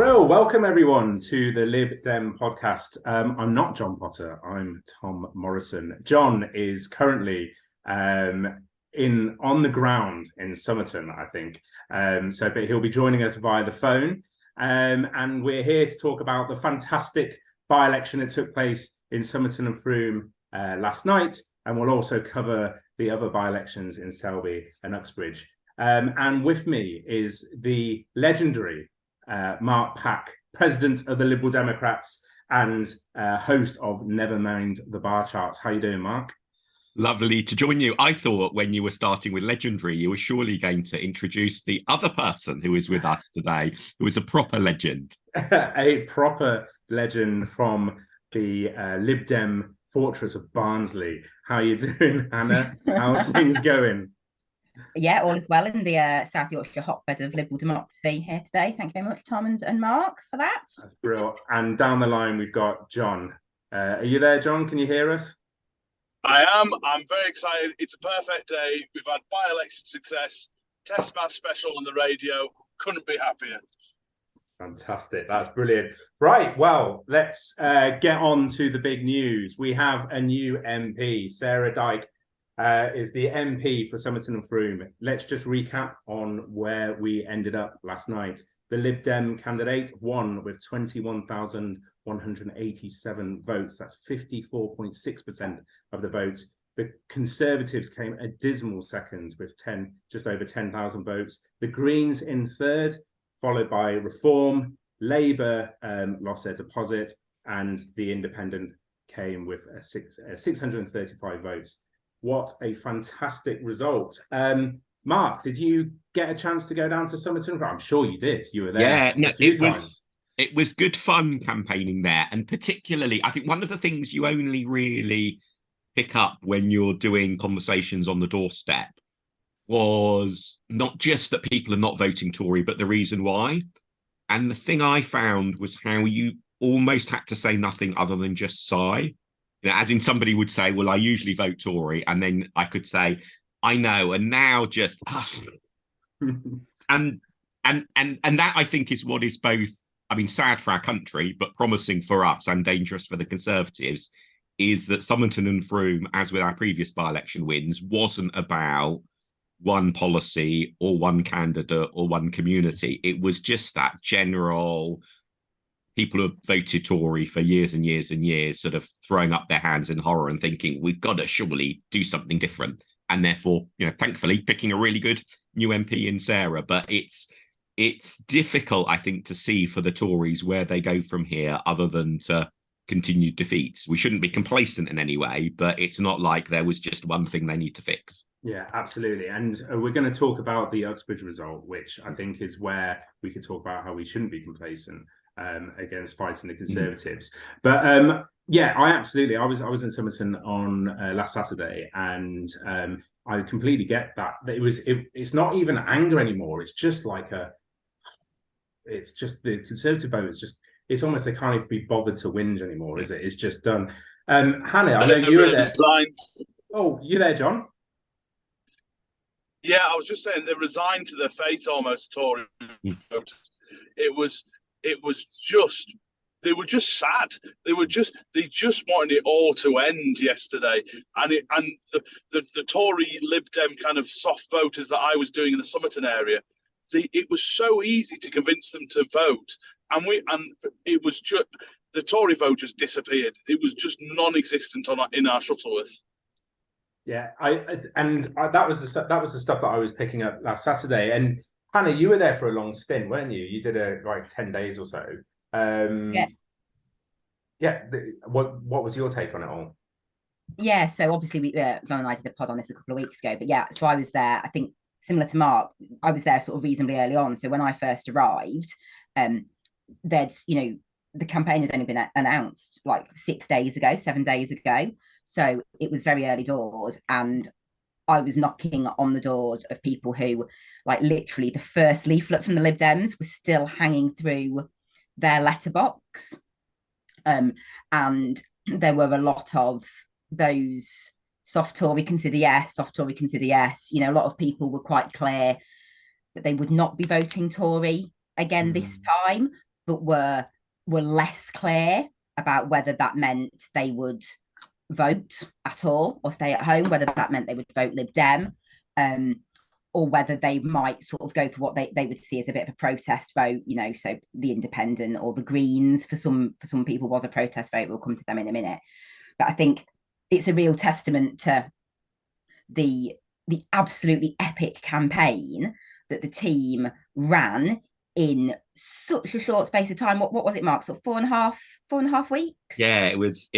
Brill, welcome everyone to the Lib Dem Podcast. I'm not John Potter, I'm Tom Morrison. John is currently on the ground in Somerton, I think. But he'll be joining us via the phone. And we're here to talk about the fantastic by-election that took place in Somerton and Frome last night. And we'll also cover the other by-elections in Selby and Uxbridge. And with me is the legendary Mark Pack, president of the Liberal Democrats and host of Never Mind the Bar Charts. How you doing, Mark? Lovely to join you. I thought when you were starting with legendary, you were surely going to introduce the other person who is with us today, who is a proper legend. A proper legend from the Lib Dem fortress of Barnsley. How are you doing, Hannah? How's things going? Yeah, all is well in the South Yorkshire hotbed of Liberal democracy here today. Thank you very much, Tom and Mark, for that. That's brilliant. And down the line, we've got John. Are you there, John? Can you hear us? I am. I'm very excited. It's a perfect day. We've had by-election success, test match special on the radio. Couldn't be happier. Fantastic. That's brilliant. Right. Well, let's get on to the big news. We have a new MP, Sarah Dyke. Is the MP for Somerton and Frome. Let's just recap on where we ended up last night. The Lib Dem candidate won with 21,187 votes. That's 54.6% of the votes. The Conservatives came a dismal second with just over 10,000 votes. The Greens in third, followed by Reform. Labour lost their deposit, and the Independent came with 635 votes. What a fantastic result. Mark, did you get a chance to go down to Somerton? I'm sure you did. You were there. Yeah, no, it was good fun campaigning there. And particularly, I think one of the things you only really pick up when you're doing conversations on the doorstep was not just that people are not voting Tory, but the reason why. And the thing I found was how you almost had to say nothing other than just sigh. You know, as in somebody would say, well, I usually vote Tory. And then I could say, I know. And now just, and that I think is what is both, I mean, sad for our country, but promising for us and dangerous for the Conservatives, is that Somerton and Frome, as with our previous by-election wins, wasn't about one policy or one candidate or one community. It was just that general, people have voted Tory for years and years and years, sort of throwing up their hands in horror and thinking, we've got to surely do something different. And therefore, you know, thankfully, picking a really good new MP in Sarah. But it's difficult, I think, to see for the Tories where they go from here other than to continued defeats. We shouldn't be complacent in any way, but it's not like there was just one thing they need to fix. Yeah, absolutely. And we're going to talk about the Uxbridge result, which I think is where we could talk about how we shouldn't be complacent against fighting the Conservatives. But yeah, I was in Somerton on last Saturday, and I completely get that. It's not even anger anymore. It's just like it's just the Conservative vote. It's almost they can't even be bothered to whinge anymore, is it? It's just done. Hannah, I know you were there. Oh, you there, John? Yeah, I was just saying they resigned to their fate almost, Tory voters. It was just, they were just sad. They just wanted it all to end yesterday. And the Tory Lib Dem kind of soft voters that I was doing in the Somerton area, it was so easy to convince them to vote. And it was just, the Tory vote just disappeared. It was just non-existent in our Shuttleworth. Yeah, that was the stuff that I was picking up last Saturday. And Hannah, you were there for a long stint, weren't you? You did like 10 days or so. Yeah. What was your take on it all? Yeah, so obviously John and I did a pod on this a couple of weeks ago. But yeah, so I was there, I think, similar to Mark, I was there sort of reasonably early on. So when I first arrived, the campaign had only been announced like 7 days ago. So it was very early doors, and I was knocking on the doors of people who, like, literally the first leaflet from the Lib Dems was still hanging through their letterbox. And there were a lot of those soft Tory consider yes. You know, a lot of people were quite clear that they would not be voting Tory again this time. but were less clear about whether that meant they would vote at all or stay at home, whether that meant they would vote Lib Dem, or whether they might sort of go for what they would see as a bit of a protest vote, you know, so the Independent or the Greens for some people was a protest vote. We'll come to them in a minute. But I think it's a real testament to the absolutely epic campaign that the team ran in such a short space of time. What was it, Mark? Sort of 4.5 weeks? Yeah, it was.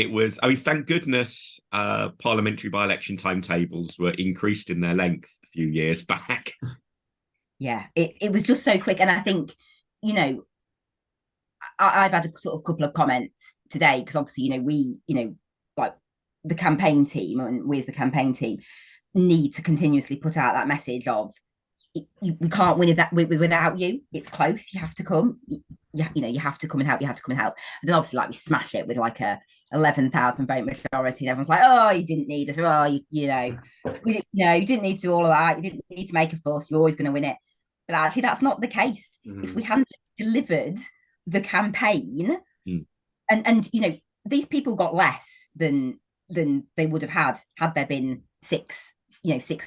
I mean, thank goodness parliamentary by-election timetables were increased in their length a few years back. Yeah, it was just so quick. And I think, you know, I've had a sort of couple of comments today, because obviously, you know, we, you know, like the campaign team, and we as the campaign team need to continuously put out that message of, we can't win that without you. It's close. You have to come. You know, you have to come and help. You have to come and help. And then obviously, like, we smash it with like a 11,000 vote majority, and everyone's like, "Oh, you didn't need us. Oh, you know, you didn't need to do all of that. You didn't need to make a fuss. You're always going to win it." But actually, that's not the case. If we hadn't delivered the campaign, and you know, these people got less than they would have had there been 6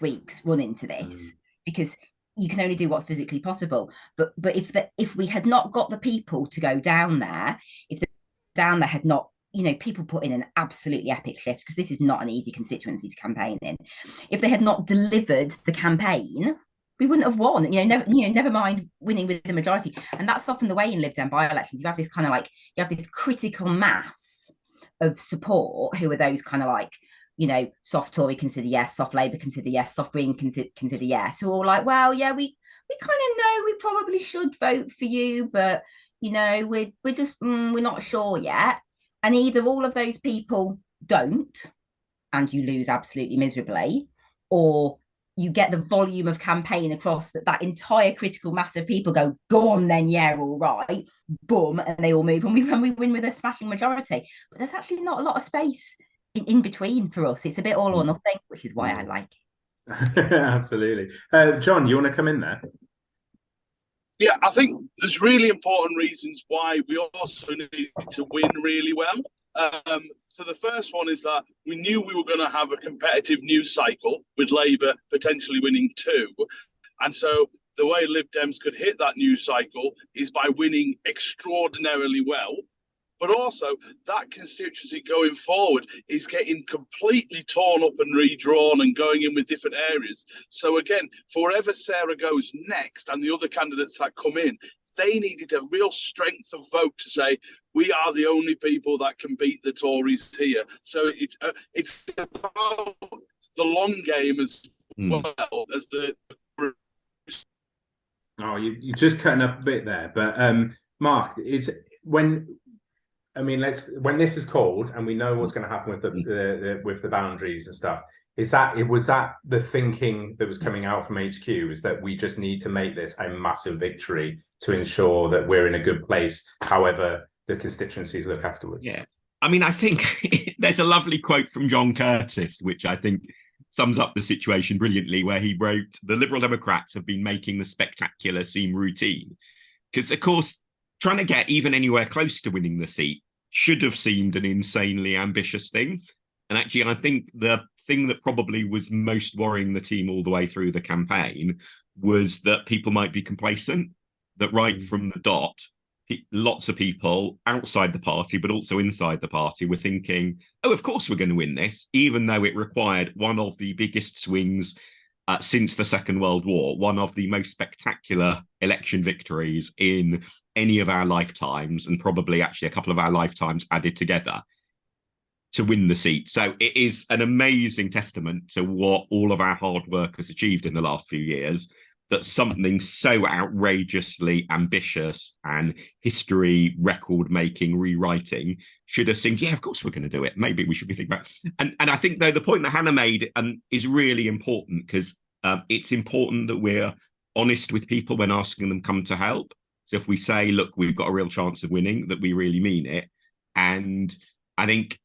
weeks run into this, because you can only do what's physically possible. But if we had not got the people to go down there, if the down there had not, you know, people put in an absolutely epic shift, because this is not an easy constituency to campaign in. If they had not delivered the campaign, we wouldn't have won. Never mind winning with the majority. And that's often the way in Lib Dem by-elections. You have this kind of like, you have this critical mass of support who are those kind of like, you know, soft Tory consider yes, soft Labour consider yes, soft Green consider yes, who are all like, well, yeah, we kind of know we probably should vote for you, but, you know, we're just, we're not sure yet. And either all of those people don't, and you lose absolutely miserably, or you get the volume of campaign across that entire critical mass of people go on then, yeah, all right, boom, and they all move, and we win with a smashing majority. But there's actually not a lot of space in between for us. It's a bit all or nothing, which is why I like it. Absolutely. John, you want to come in there? Yeah, I think there's really important reasons why we also need to win really well. So the first one is that we knew we were going to have a competitive news cycle with Labour potentially winning 2. And so the way Lib Dems could hit that news cycle is by winning extraordinarily well. But also, that constituency going forward is getting completely torn up and redrawn and going in with different areas. So again, for wherever Sarah goes next and the other candidates that come in, they needed a real strength of vote to say, we are the only people that can beat the Tories here. So it's about the long game as well as the... Oh, you're just cutting up a bit there. But Mark, when this is called and we know what's going to happen with the boundaries and stuff, was that the thinking that was coming out from HQ, is that we just need to make this a massive victory to ensure that we're in a good place, however the constituencies look afterwards? Yeah. I mean, I think there's a lovely quote from John Curtis, which I think sums up the situation brilliantly, where he wrote, "The Liberal Democrats have been making the spectacular seem routine." Because, of course, trying to get even anywhere close to winning the seat should have seemed an insanely ambitious thing. And actually, I think the thing that probably was most worrying the team all the way through the campaign was that people might be complacent, that right from the dot, lots of people outside the party, but also inside the party, were thinking, oh, of course we're going to win this, even though it required one of the biggest swings since the Second World War, one of the most spectacular election victories in any of our lifetimes, and probably actually a couple of our lifetimes added together, to win the seat. So it is an amazing testament to what all of our hard work has achieved in the last few years, that something so outrageously ambitious and history record-making rewriting should have seemed, yeah, of course we're going to do it. Maybe we should be thinking about it. And I think, though, the point that Hannah made is really important, because it's important that we're honest with people when asking them come to help. So if we say, look, we've got a real chance of winning, that we really mean it. And I think,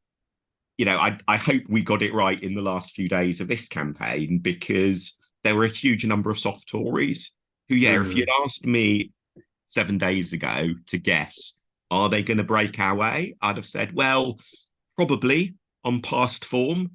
you know, I hope we got it right in the last few days of this campaign, because there were a huge number of soft Tories who, if you'd asked me 7 days ago to guess, are they going to break our way? I'd have said, well, probably on past form,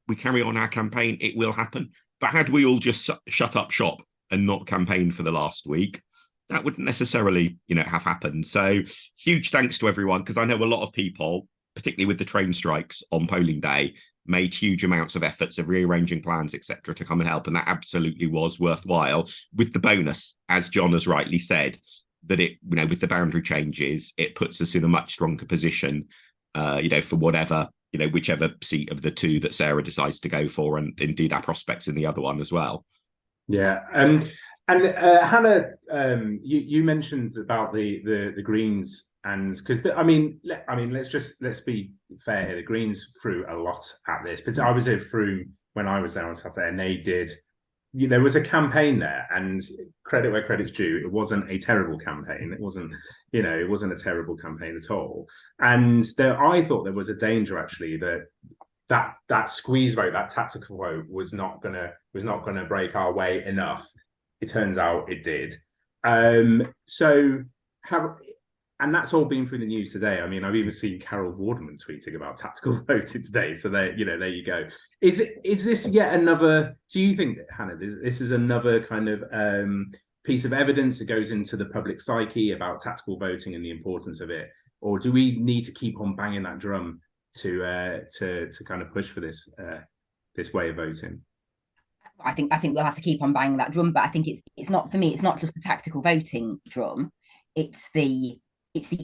we carry on our campaign, it will happen. But had we all just shut up shop and not campaigned for the last week, that wouldn't necessarily, have happened. So huge thanks to everyone, because I know a lot of people, particularly with the train strikes on polling day, made huge amounts of efforts of rearranging plans, etc., to come and help. And that absolutely was worthwhile, with the bonus, as John has rightly said, that it, with the boundary changes, it puts us in a much stronger position, for whatever, whichever seat of the two that Sarah decides to go for, and indeed our prospects in the other one as well. Yeah. And Hannah, you mentioned about the Greens, and because let's be fair here. The Greens threw a lot at this, but I was at Frome when I was there on Saturday, and they did. There was a campaign there, and credit where credit's due. It wasn't a terrible campaign. It wasn't a terrible campaign at all. And I thought there was a danger actually that squeeze vote, that tactical vote, was not gonna break our way enough. It turns out it did. And that's all been through the news today. I mean, I've even seen Carol Vorderman tweeting about tactical voting today. So there you go. Is this yet another? Do you think, Hannah, this is another kind of piece of evidence that goes into the public psyche about tactical voting and the importance of it, or do we need to keep on banging that drum to kind of push for this way of voting? I think we'll have to keep on banging that drum, but I think it's not, for me, it's not just the tactical voting drum, it's the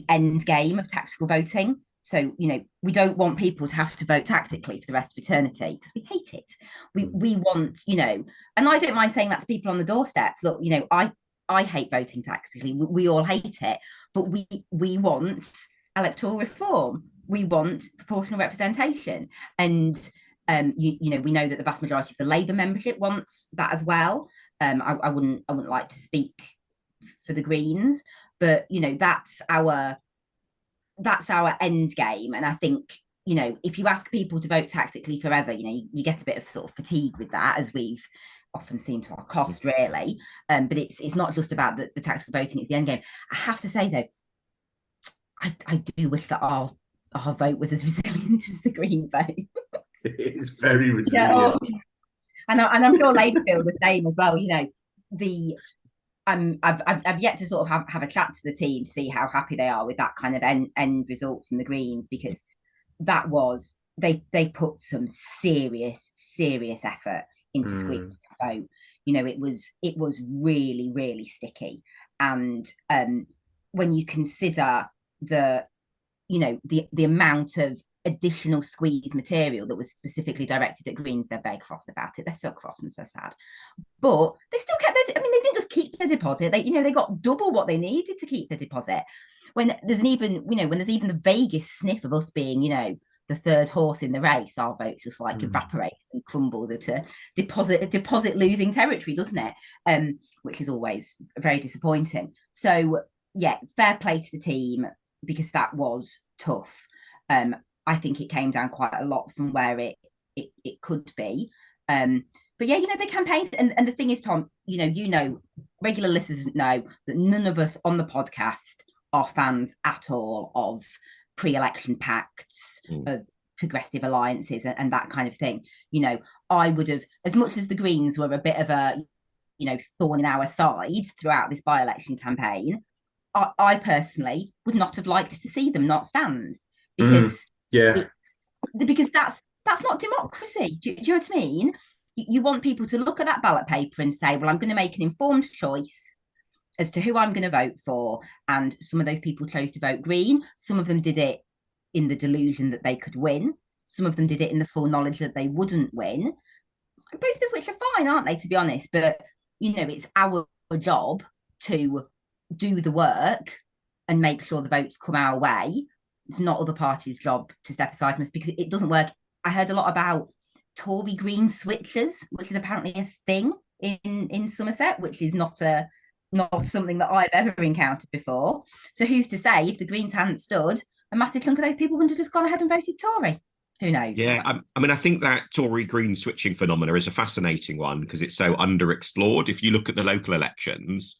end game of tactical voting. So, we don't want people to have to vote tactically for the rest of eternity, because we hate it. We want, and I don't mind saying that to people on the doorsteps. Look, I hate voting tactically. We all hate it, but we want electoral reform. We want proportional representation, and we know that the vast majority of the Labour membership wants that as well. I wouldn't like to speak for the Greens, but that's our end game. And I think if you ask people to vote tactically forever, you get a bit of sort of fatigue with that, as we've often seen to our cost, really. But it's not just about the tactical voting; it's the end game. I have to say though, I do wish that our vote was as resilient as the Green vote. It is very resilient. Yeah, and I'm sure Labour feel the same as well. I've yet to sort of have a chat to the team to see how happy they are with that kind of end result from the Greens, because that was they put some serious effort into squeezing the vote. It was really, really sticky, and when you consider the amount of additional squeeze material that was specifically directed at Greens, they're very cross about it. They're so cross and so sad, but they still kept they didn't just keep their deposit. They got double what they needed to keep the deposit. When there's even the vaguest sniff of us being the third horse in the race, our votes just evaporates and crumbles into deposit losing territory, doesn't it? Which is always very disappointing. So yeah, fair play to the team, because that was tough. I think it came down quite a lot from where it could be. But yeah, the campaigns, and the thing is, Tom, regular listeners know that none of us on the podcast are fans at all of pre-election pacts, of progressive alliances and that kind of thing. I would have, as much as the Greens were a bit of a thorn in our side throughout this by-election campaign, I personally would not have liked to see them not stand, because because that's not democracy. Do you know what I mean? You want people to look at that ballot paper and say, well, I'm going to make an informed choice as to who I'm going to vote for. And some of those people chose to vote Green. Some of them did it in the delusion that they could win. Some of them did it in the full knowledge that they wouldn't win. Both of which are fine, aren't they, to be honest? But, it's our job to do the work and make sure the votes come our way. It's not other parties' job to step aside from us, because it doesn't work. I heard a lot about Tory Green switchers, which is apparently a thing in Somerset, which is not something that I've ever encountered before. So who's to say, if the Greens hadn't stood, a massive chunk of those people wouldn't have just gone ahead and voted Tory? Who knows? Yeah, I think that Tory Green switching phenomena is a fascinating one, because it's so underexplored. If you look at the local elections,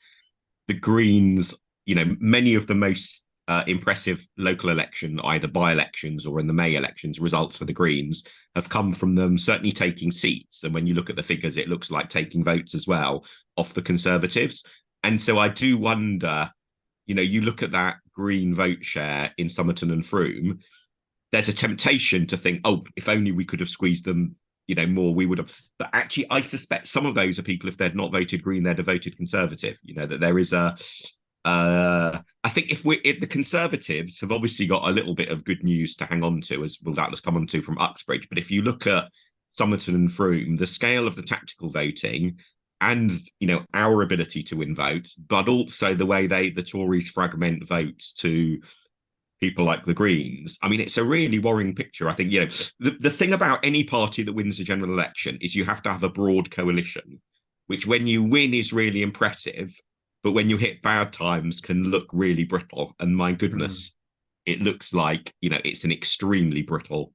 the Greens many of the most impressive local election, either by-elections or in the May elections, results for the Greens have come from them certainly taking seats. And when you look at the figures, it looks like taking votes as well off the Conservatives. And so I do wonder, you look at that Green vote share in Somerton and Frome, there's a temptation to think, oh, if only we could have squeezed them, more, we would have. But actually, I suspect some of those are people, if they'd not voted Green, they'd have voted Conservative. That there is I think if the Conservatives have obviously got a little bit of good news to hang on to, as we'll doubtless come on to from Uxbridge. But if you look at Somerton and Frome, the scale of the tactical voting and, our ability to win votes, but also the way the Tories fragment votes to people like the Greens. I mean, it's a really worrying picture. I think, the thing about any party that wins a general election is you have to have a broad coalition, which when you win is really impressive, but when you hit bad times can look really brittle. And my goodness, it looks like, it's an extremely brittle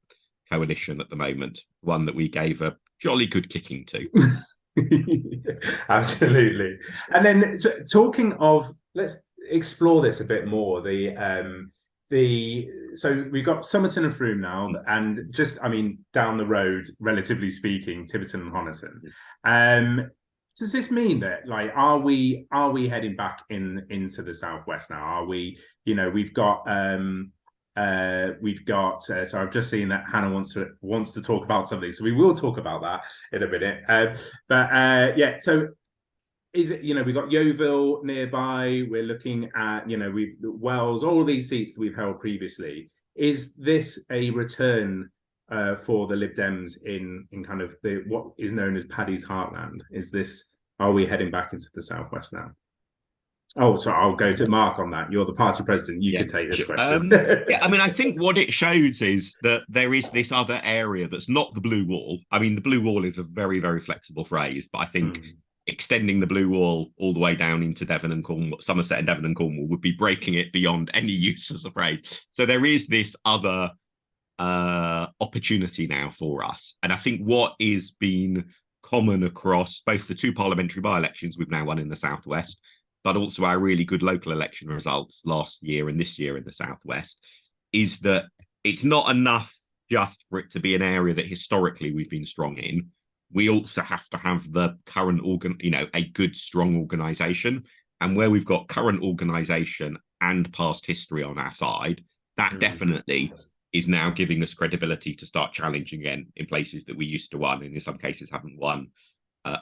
coalition at the moment, one that we gave a jolly good kicking to. Absolutely. And then talking of, let's explore this a bit more. So we've got Somerton and Frome now, and down the road, relatively speaking, Tiverton and Honiton. Does this mean that, are we heading back into the southwest now? Are we, we've got so I've just seen that Hannah wants to talk about something, so we will talk about that in a minute. So is it, we've got Yeovil nearby, we're looking at, we've Wells, all of these seats that we've held previously. Is this a return for the Lib Dems in kind of what is known as Paddy's heartland? Are we heading back into the southwest now? Oh, so I'll go to Mark on that. You're the party president. You can take this question. I think what it shows is that there is this other area that's not the blue wall. I mean, the blue wall is a very, very flexible phrase, but I think extending the blue wall all the way down into Devon and Cornwall, Somerset and Devon and Cornwall, would be breaking it beyond any use as a phrase. So there is this other opportunity now for us. And I think what is been common across both the two parliamentary by-elections we've now won in the southwest, but also our really good local election results last year and this year in the southwest, is that it's not enough just for it to be an area that historically we've been strong in. We also have to have the current a good, strong organisation. And where we've got current organisation and past history on our side, that definitely is now giving us credibility to start challenging again in places that we used to win, and in some cases haven't won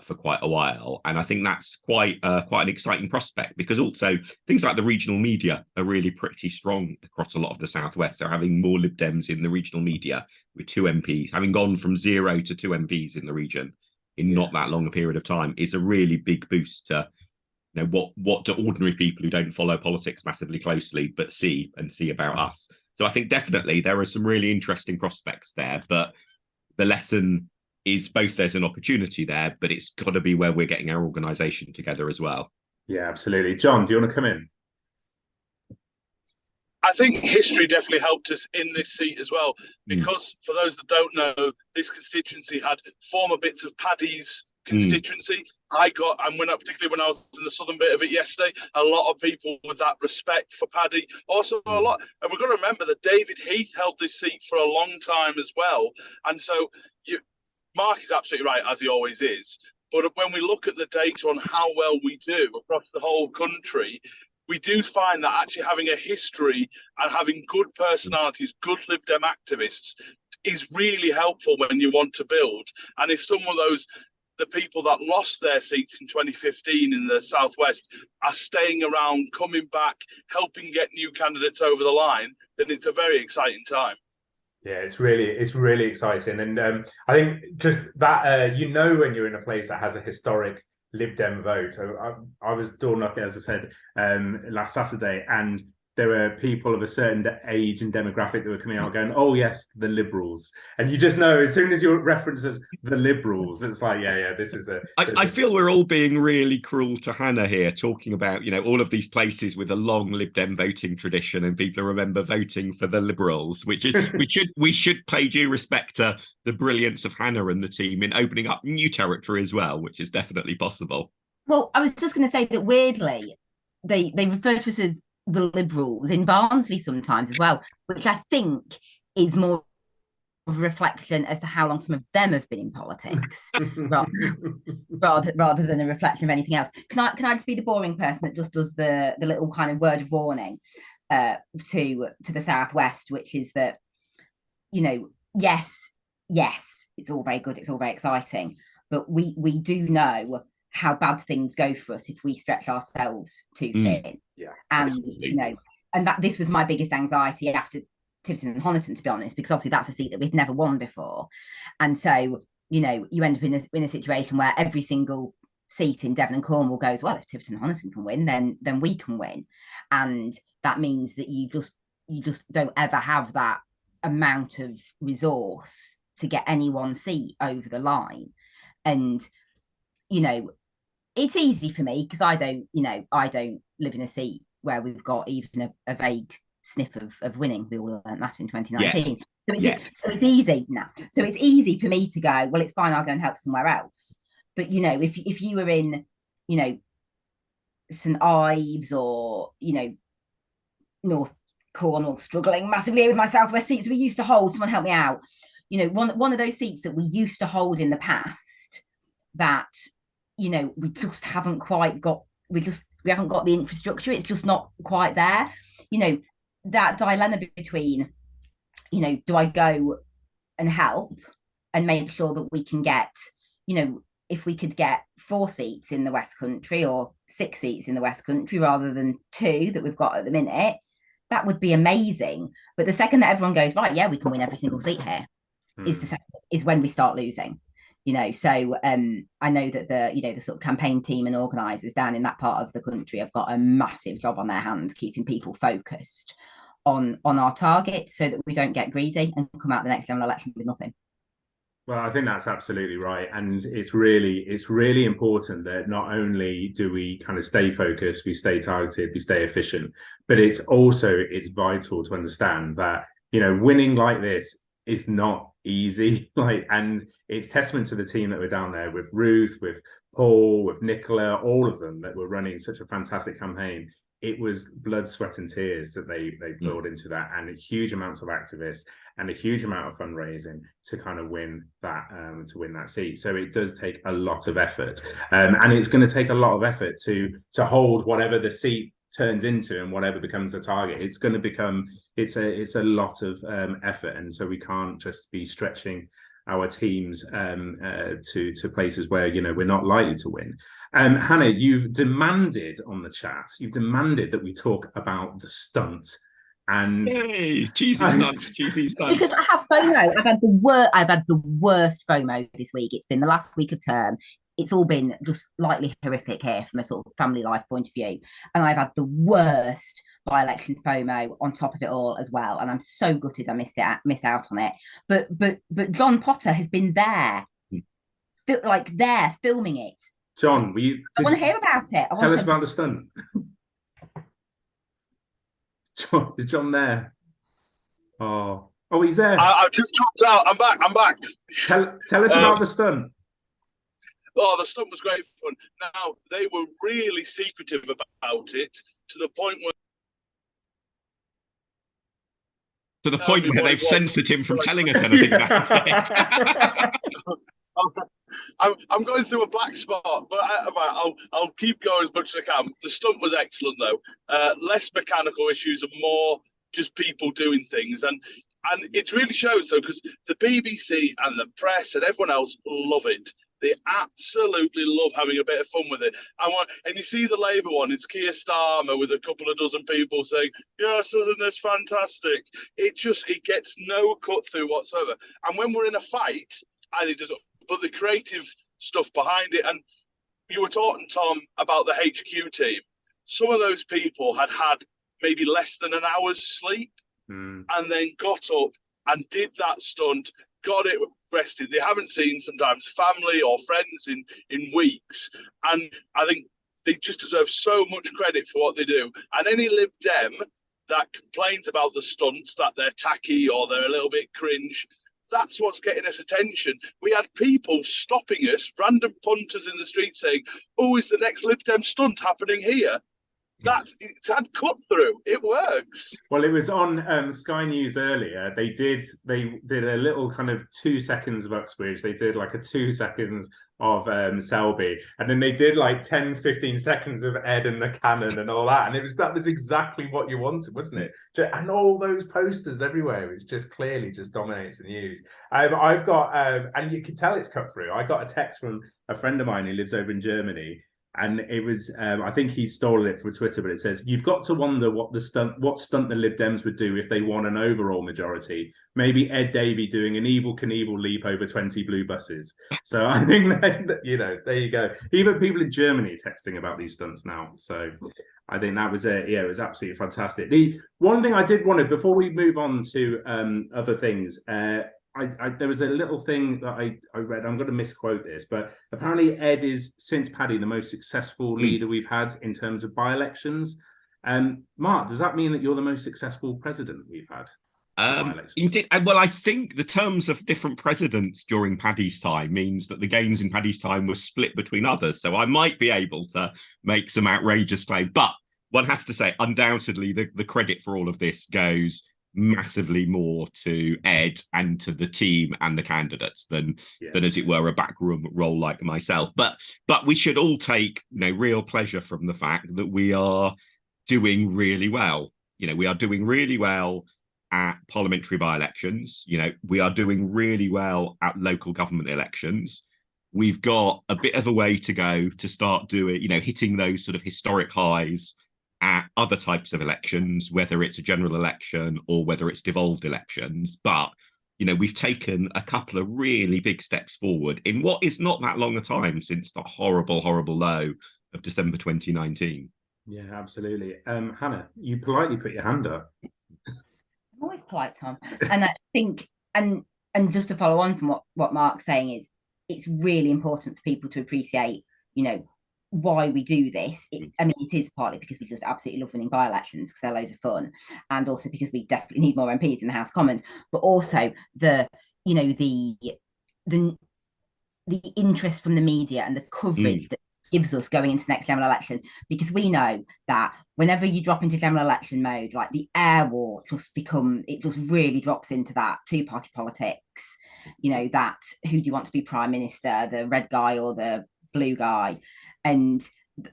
for quite a while. And I think that's quite an exciting prospect, because also things like the regional media are really pretty strong across a lot of the southwest. So having more Lib Dems in the regional media with 2 MPs, having gone from 0 to 2 MPs in the region in not that long a period of time, is a really big boost to what do ordinary people who don't follow politics massively closely but see about us. So I think definitely there are some really interesting prospects there, but the lesson is both there's an opportunity there, but it's got to be where we're getting our organisation together as well. Yeah, absolutely. John, do you want to come in? I think history definitely helped us in this seat as well, because for those that don't know, this constituency had former bits of Paddy's constituency. Particularly when I was in the southern bit of it yesterday, a lot of people with that respect for Paddy. Also a lot, and we're going to remember that David Heath held this seat for a long time as well. And so Mark is absolutely right, as he always is. But when we look at the data on how well we do across the whole country, we do find that actually having a history and having good personalities, good Lib Dem activists, is really helpful when you want to build. And if some of the people that lost their seats in 2015 in the southwest are staying around, coming back, helping get new candidates over the line, then it's a very exciting time. Yeah, it's really exciting. And I think just that, when you're in a place that has a historic Lib Dem vote. So I was door knocking, as I said, last Saturday, and there were people of a certain age and demographic that were coming out going, oh, yes, the Liberals. And you just know, as soon as you reference as the Liberals, it's like, this is a... I feel we're all being really cruel to Hannah here, talking about, all of these places with a long Lib Dem voting tradition, and people remember voting for the Liberals, which is, we should pay due respect to the brilliance of Hannah and the team in opening up new territory as well, which is definitely possible. Well, I was just going to say that weirdly, they refer to us as the Liberals in Barnsley sometimes as well, which I think is more of a reflection as to how long some of them have been in politics rather than a reflection of anything else. Can I just be the boring person that just does the little kind of word of warning to the Southwest, which is that, yes, it's all very good, it's all very exciting, but we do know how bad things go for us if we stretch ourselves too thin. Yeah. And and that this was my biggest anxiety after Tiverton and Honiton, to be honest, because obviously that's a seat that we've never won before. And so, you end up in a situation where every single seat in Devon and Cornwall goes, well, if Tiverton and Honiton can win, then we can win. And that means that you just don't ever have that amount of resource to get any one seat over the line. And, it's easy for me because I don't live in a seat where we've got even a vague sniff of winning. We all learned that in 2019. Yeah. So it's easy now. So it's easy for me to go, well, it's fine, I'll go and help somewhere else. But, if you were in, St Ives or, North Cornwall, struggling massively with my Southwest seats we used to hold, someone help me out. One of those seats that we used to hold in the past that, we just haven't quite got, we haven't got the infrastructure. It's just not quite there. That dilemma between, do I go and help and make sure that we can get, if we could get 4 seats in the West Country or 6 seats in the West Country rather than 2 that we've got at the minute, that would be amazing. But the second that everyone goes, right, yeah, we can win every single seat here, is when we start losing. So I know that the sort of campaign team and organisers down in that part of the country have got a massive job on their hands, keeping people focused on our target so that we don't get greedy and come out the next general election with nothing. Well, I think that's absolutely right. And it's really important that not only do we kind of stay focused, we stay targeted, we stay efficient, but it's vital to understand that, winning like this is not easy. And it's testament to the team that were down there with Ruth, with Paul, with Nicola, all of them that were running such a fantastic campaign. It was blood, sweat and tears that they poured into that, and huge amounts of activists and a huge amount of fundraising to kind of win that seat. So it does take a lot of effort, and it's going to take a lot of effort to hold whatever the seat turns into and whatever becomes a target. It's going to become it's a lot of effort, and so we can't just be stretching our teams to places where we're not likely to win. Hannah, you've demanded on the chat, that we talk about the stunt. And cheesy stunt. Because I have FOMO. I've had the worst FOMO this week. It's been the last week of term. It's all been just lightly horrific here from a sort of family life point of view. And I've had the worst by-election FOMO on top of it all as well. And I'm so gutted I missed out on it. But John Potter has been there, filming it. John, I want to hear about it. Tell us about the stunt. John, is John there? Oh, he's there. I've just dropped out. I'm back. Tell us about the stunt. Oh, the stunt was great fun. Now, they were really secretive about it to the point where they've censored him from telling us anything about it. I'm going through a black spot, but I'll keep going as much as I can. The stunt was excellent, though. Less mechanical issues and more just people doing things. And it really shows, though, because the BBC and the press and everyone else love it. They absolutely love having a bit of fun with it. And you see the Labour one, it's Keir Starmer with a couple of dozen people saying, yes, isn't this fantastic? It gets no cut through whatsoever. And when we're in a fight, but the creative stuff behind it, and you were talking, Tom, about the HQ team. Some of those people had maybe less than an hour's sleep and then got up and did that stunt, got it rested. They haven't seen sometimes family or friends in weeks. And I think they just deserve so much credit for what they do. And any Lib Dem that complains about the stunts, that they're tacky or they're a little bit cringe, that's what's getting us attention. We had people stopping us, random punters in the street saying, is the next Lib Dem stunt happening here? It's had cut through. It works. Well, it was on Sky News earlier. They did a little kind of 2 seconds of Uxbridge. They did like a 2 seconds of Selby, and then they did like 10, 15 seconds of Ed and the cannon and all that. And that was exactly what you wanted, wasn't it? And all those posters everywhere. It's just clearly just dominates the news. I've got, and you can tell it's cut through. I got a text from a friend of mine who lives over in Germany. And it was, I think he stole it from Twitter, but it says, "You've got to wonder what stunt the Lib Dems would do if they won an overall majority. Maybe Ed Davey doing an Evel Knievel leap over 20 blue buses." So I think that, there you go. Even people in Germany texting about these stunts now. So I think that was it. Yeah, it was absolutely fantastic. The one thing I did want to, before we move on to other things, there was a little thing that I read. I'm going to misquote this, but apparently Ed is, since Paddy, the most successful leader we've had in terms of by-elections. Mark, does that mean that you're the most successful president we've had? Indeed. Well, I think the terms of different presidents during Paddy's time means that the gains in Paddy's time were split between others. So I might be able to make some outrageous claim. But one has to say, undoubtedly, the credit for all of this goes massively more to Ed and to the team and the candidates than as it were a backroom role like myself. But we should all take real pleasure from the fact that we are doing really well. We are doing really well at parliamentary by-elections. We are doing really well at local government elections. We've got a bit of a way to go to start doing, hitting those sort of historic highs at other types of elections, whether it's a general election or whether it's devolved elections. But, we've taken a couple of really big steps forward in what is not that long a time since the horrible, horrible low of December 2019. Yeah, absolutely. Hannah, you politely put your hand up. I'm always polite, Tom. And I think, and just to follow on from what Mark's saying, is it's really important for people to appreciate, why we do this. It is partly because we just absolutely love winning by-elections because they're loads of fun, and also because we desperately need more MPs in the House of Commons, but also the interest from the media and the coverage that gives us going into the next general election, because we know that whenever you drop into general election mode, like the air war just really drops into that two-party politics, that who do you want to be prime minister, the red guy or the blue guy, and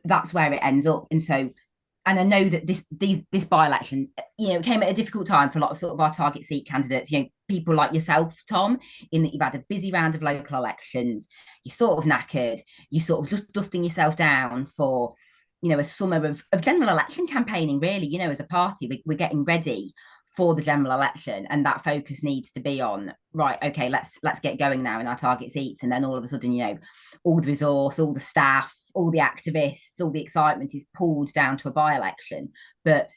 that's where it ends up. And I know that this by-election, came at a difficult time for a lot of sort of our target seat candidates, people like yourself, Tom, in that you've had a busy round of local elections, you're sort of knackered, you're sort of just dusting yourself down for, a summer of general election campaigning, really. As a party, we're getting ready for the general election, and that focus needs to be on, right, okay, let's get going now in our target seats. And then all of a sudden, all the resource, all the staff, all the activists, all the excitement is pulled down to a by-election. But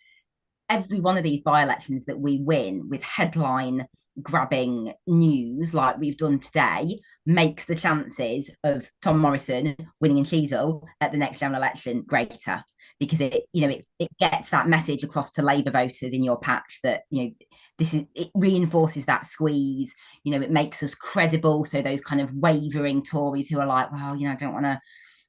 every one of these by-elections that we win with headline grabbing news like we've done today makes the chances of Tom Morrison winning in Cheadle at the next general election greater, because it gets that message across to Labour voters in your patch that it reinforces that squeeze. It makes us credible, so those kind of wavering Tories who are like, well, I don't want to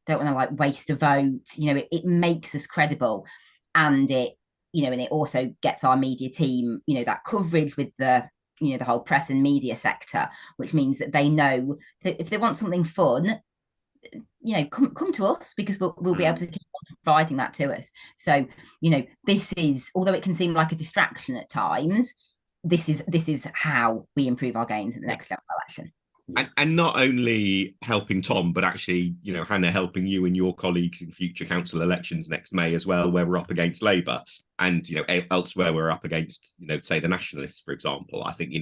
like waste a vote, it makes us credible. And it and it also gets our media team that coverage with the the whole press and media sector, which means that they know that if they want something fun, come to us, because we'll be able to keep on providing that to us. So this is, although it can seem like a distraction at times, this is how we improve our gains in the next general election. And not only helping Tom, but actually, Hannah, helping you and your colleagues in future council elections next May as well, where we're up against Labour, and elsewhere we're up against, say, the Nationalists, for example. I think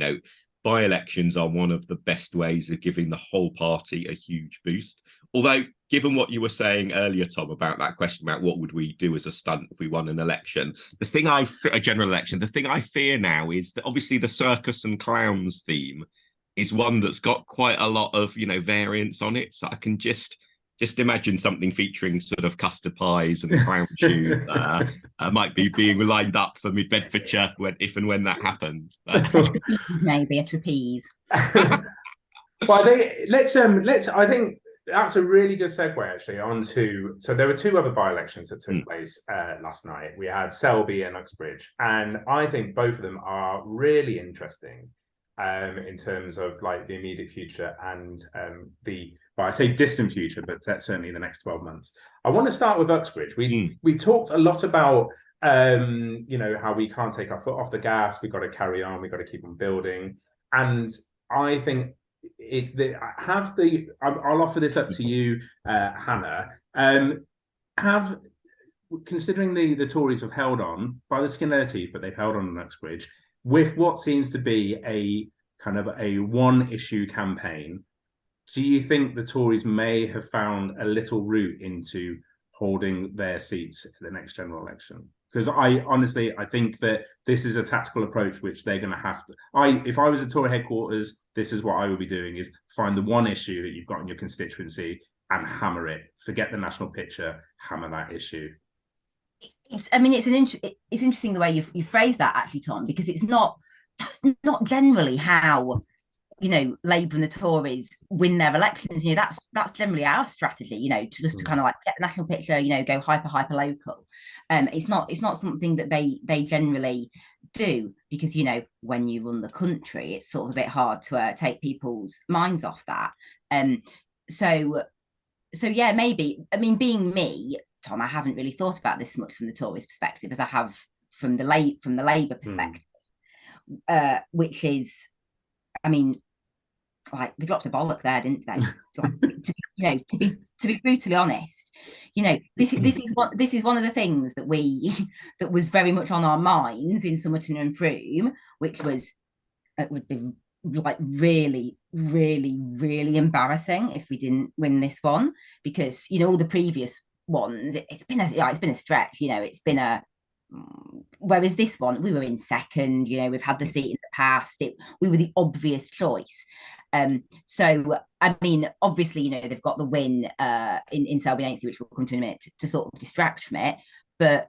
by-elections are one of the best ways of giving the whole party a huge boost. Although, given what you were saying earlier, Tom, about that question about what would we do as a stunt if we won an election, a general election, the thing I fear now is that obviously the circus and clowns theme is one that's got quite a lot of variants on it. So I can just imagine something featuring sort of custard pies and clown shoes might be being lined up for Mid Bedfordshire if and when that happens. Maybe a trapeze. Well, I think That's a really good segue, actually, onto. So there were two other by-elections that took place last night. We had Selby and Uxbridge, and I think both of them are really interesting in terms of like the immediate future and I say distant future, but that's certainly the next 12 months. I want to start with Uxbridge. We talked a lot about how we can't take our foot off the gas. We've got to carry on. We've got to keep on building, and I think. I'll offer this up to you, Hannah. Considering the Tories have held on by the skin of their teeth, but they've held on in Uxbridge with what seems to be a kind of a one-issue campaign. Do you think the Tories may have found a little route into holding their seats at the next general election? Because I think that this is a tactical approach which they're going to have to. If I was at Tory headquarters, this is what I would be doing: is find the one issue that you've got in your constituency and hammer it. Forget the national picture, hammer that issue. It's interesting the way you phrase that, actually, Tom, because that's not generally how Labour and the Tories win their elections. That's generally our strategy, to kind of like get the national picture, go hyper local. It's not something that they generally do, because when you run the country, it's sort of a bit hard to take people's minds off that. So yeah, maybe. I mean, being me, Tom, I haven't really thought about this much from the Tories' perspective as I have from the Labour perspective, which is, I mean, like, they dropped a bollock there, didn't they? Like, to be brutally honest, this is one of the things that was very much on our minds in Somerton and Frome, which was it would be like really, really, really embarrassing if we didn't win this one, because all the previous ones, it's been a stretch. It's been a. Whereas this one, we were in second. We've had the seat in the past. We were the obvious choice. So I mean, obviously, they've got the win in Selby and Ainsley, which we'll come to in a minute, to sort of distract from it. But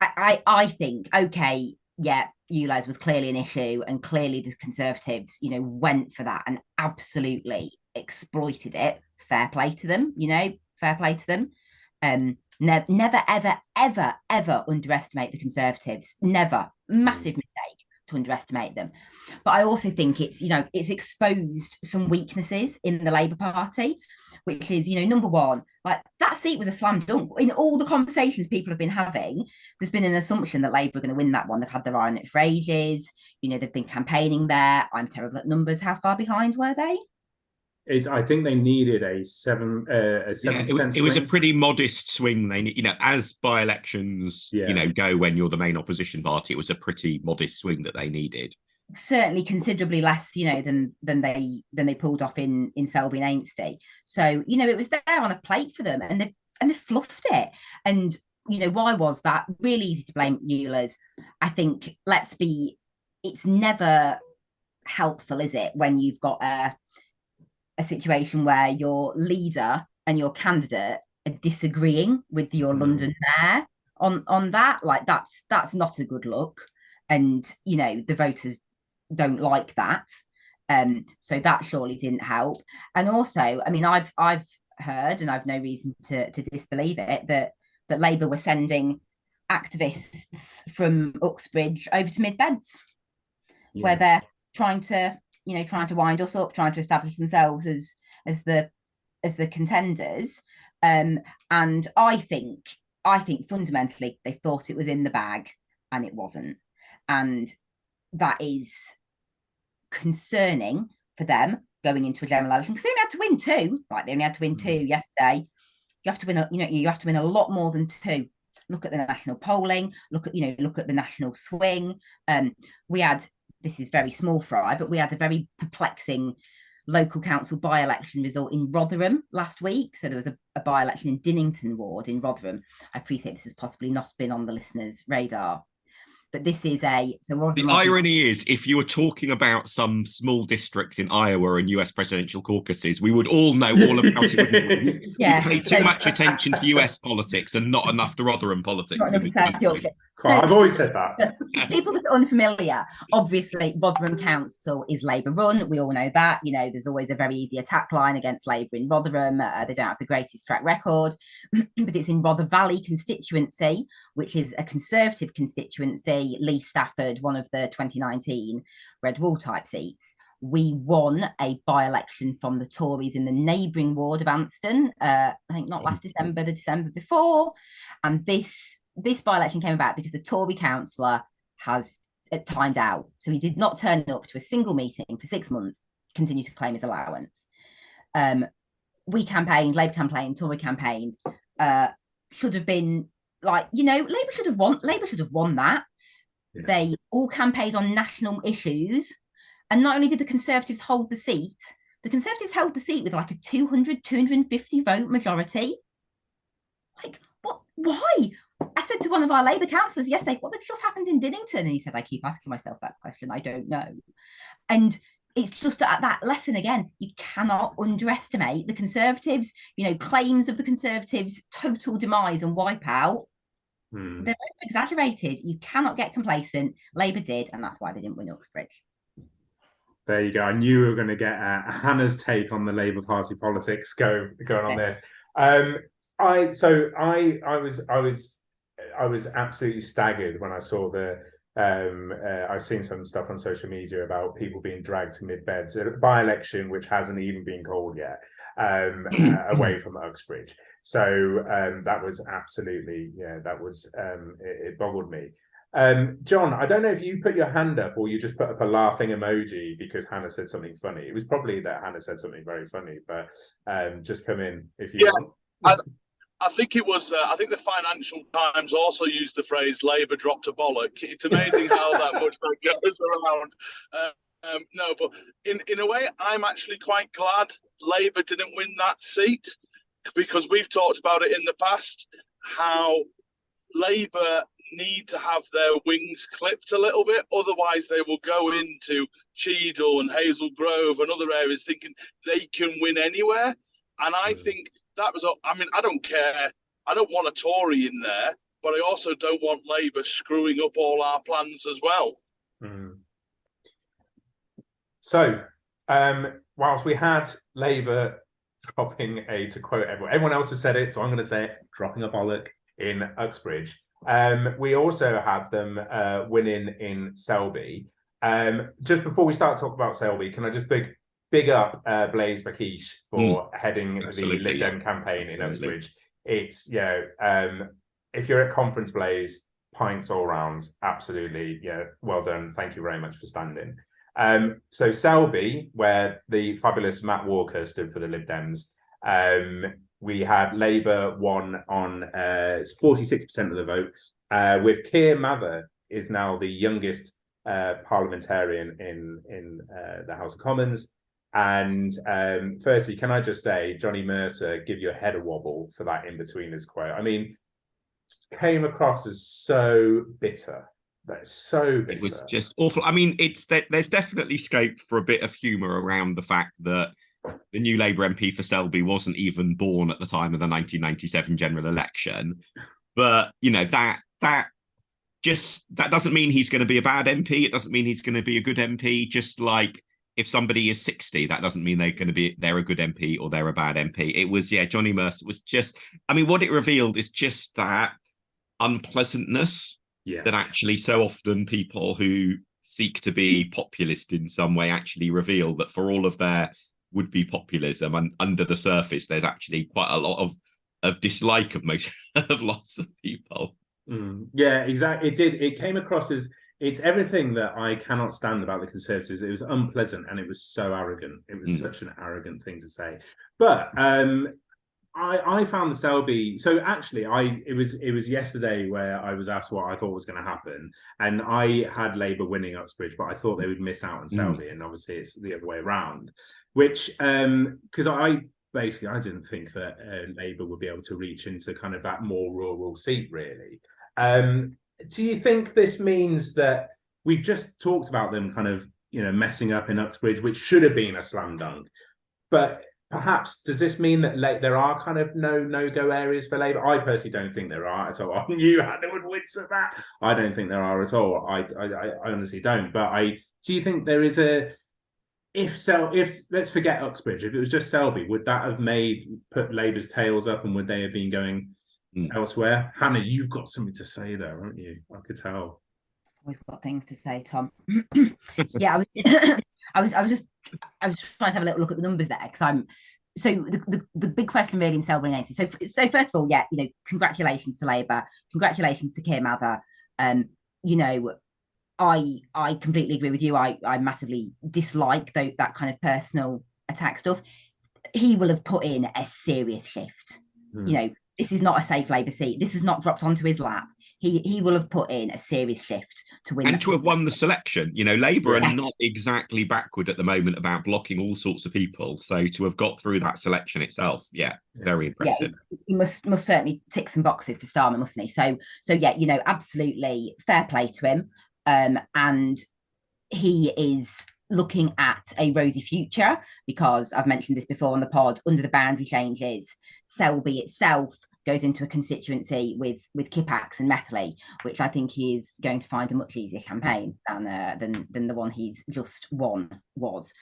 I think, okay, yeah, Ulez was clearly an issue, and clearly the Conservatives, went for that and absolutely exploited it. Fair play to them, fair play to them. Never, ever, ever, ever underestimate the Conservatives. Never. Massive mistake to underestimate them. But I also think it's exposed some weaknesses in the Labour Party, which is, number one, like, that seat was a slam dunk. In all the conversations people have been having, there's been an assumption that Labour are going to win that one. They've had their eye on it for ages. They've been campaigning there. I'm terrible at numbers. How far behind were they? I think they needed a 7%. It was a pretty modest swing. They need, as by-elections, go when you're the main opposition party. It was a pretty modest swing that they needed. Certainly considerably less, than they pulled off in Selby and Ainsley. So it was there on a plate for them, and they fluffed it. And why was that? Really easy to blame Ulez. I think it's never helpful, is it, when you've got a situation where your leader and your candidate are disagreeing with your London mayor on that. Like, that's not a good look, and the voters don't like that. So that surely didn't help. And also, I mean, I've heard, and I've no reason to disbelieve it, that Labour were sending activists from Uxbridge over to Mid-Beds, where they're trying to wind us up, trying to establish themselves as the contenders. And I think fundamentally they thought it was in the bag, and it wasn't. And that is concerning for them going into a general election, because they only had to win two. Right, they only had to win two yesterday. You have to win. You have to win a lot more than two. Look at the national polling. Look at the national swing. This is very small fry, but we had a very perplexing local council by-election result in Rotherham last week. So there was a by-election in Dinnington ward in Rotherham. I appreciate this has possibly not been on the listeners' radar. But this is the irony is, if you were talking about some small district in Iowa and US presidential caucuses, we would all know all about it. Yeah. You pay too much attention to US politics and not enough to Rotherham politics. I've always said that. People that are unfamiliar, obviously, Rotherham Council is Labour run. We all know that. There's always a very easy attack line against Labour in Rotherham. They don't have the greatest track record, but it's in Rother Valley constituency, which is a Conservative constituency. Lee Stafford, one of the 2019 Red Wall type seats. We won a by-election from the Tories in the neighbouring ward of Anston. I think not last December, the December before. And this by-election came about because the Tory councillor has timed out. So he did not turn up to a single meeting for 6 months, continued to claim his allowance. We campaigned, Labour campaigned, Tory campaigned. Should have been Labour should have won that. Yeah. They all campaigned on national issues. And not only did the Conservatives hold the seat, the Conservatives held the seat with like a 250 vote majority. What? Why? I said to one of our Labour councillors yesterday, what the stuff happened in Dinnington? And he said, I keep asking myself that question. I don't know. And it's just that lesson again. You cannot underestimate the Conservatives, claims of the Conservatives' total demise and wipeout. They're both exaggerated. You cannot get complacent. Labour did, and that's why they didn't win Uxbridge. There you go. I knew we were going to get Hannah's take on the Labour Party politics going on this. I was absolutely staggered when I saw I've seen some stuff on social media about people being dragged to mid-beds at a by-election which hasn't even been called yet, away from Uxbridge. So that was absolutely, it boggled me. John, I don't know if you put your hand up or you just put up a laughing emoji because Hannah said something funny. It was probably that Hannah said something very funny, but just come in if you want. I think it was. I think the Financial Times also used the phrase "Labour dropped a bollock." It's amazing how that much that goes around. No, but in a way, I'm actually quite glad Labour didn't win that seat because we've talked about it in the past how Labour need to have their wings clipped a little bit, otherwise they will go into Cheadle and Hazel Grove and other areas thinking they can win anywhere. And I think that was, I don't care. I don't want a Tory in there, but I also don't want Labour screwing up all our plans as well. So, whilst we had Labour dropping to quote everyone else has said it, so I'm going to say it, dropping a bollock in Uxbridge. We also had them winning in Selby. Just before we start talking about Selby, can I just big up Blaise Bakish for heading the Lib Dem campaign in Uxbridge. It's, if you're at conference, Blaise, pints all round. Absolutely. Well done. Thank you very much for standing. So Selby, where the fabulous Matt Walker stood for the Lib Dems, we had Labour won on 46% of the vote, with Keir Mather is now the youngest parliamentarian in the House of Commons. And firstly, can I just say, Johnny Mercer, give you a head a wobble for that in-betweeners quote. I mean, came across as so bitter. That's so bitter. It was just awful. I mean, there's definitely scope for a bit of humour around the fact that the new Labour MP for Selby wasn't even born at the time of the 1997 general election. But, that doesn't mean he's going to be a bad MP. It doesn't mean he's going to be a good MP. Just like if somebody is 60, that doesn't mean they're a good MP or they're a bad MP. It was, Johnny Mercer was just, what it revealed is just that unpleasantness that actually so often people who seek to be populist in some way actually reveal that for all of their would-be populism and under the surface, there's actually quite a lot of dislike of most of lots of people. Yeah, exactly. It came across as it's everything that I cannot stand about the Conservatives. It was unpleasant and it was so arrogant. It was such an arrogant thing to say. But I found the Selby. So actually, it was yesterday where I was asked what I thought was going to happen, and I had Labour winning Uxbridge, but I thought they would miss out on Selby, and obviously it's the other way around. Which because I didn't think that Labour would be able to reach into kind of that more rural seat really. Do you think this means that we've just talked about them kind of, messing up in Uxbridge, which should have been a slam dunk, but perhaps does this mean that there are kind of no-go areas for Labour? I personally don't think there are at all. I knew Hannah would wince at that. I don't think there are at all. I honestly don't. But do you think there is if let's forget Uxbridge, if it was just Selby, would that have put Labour's tails up, and would they have been going elsewhere? Hannah, you've got something to say there, haven't you? I could tell. Always got things to say, Tom. Yeah, I was just trying to have a little look at the numbers there, because the big question really in Selby and Ainsley. So first of all, yeah, congratulations to Labour, congratulations to Keir Mather. I completely agree with you. I massively dislike that kind of personal attack stuff. He will have put in a serious shift. This is not a safe Labour seat. This has not dropped onto his lap. He will have put in a serious shift to win. And to have won the selection. Labour are not exactly backward at the moment about blocking all sorts of people. So to have got through that selection itself, very impressive. Yeah, he must certainly tick some boxes for Starmer, mustn't he? So yeah, absolutely fair play to him. And he is looking at a rosy future, because I've mentioned this before on the pod, under the boundary changes, Selby itself goes into a constituency with Kippax and Methley, which I think he is going to find a much easier campaign than the one he's just won was,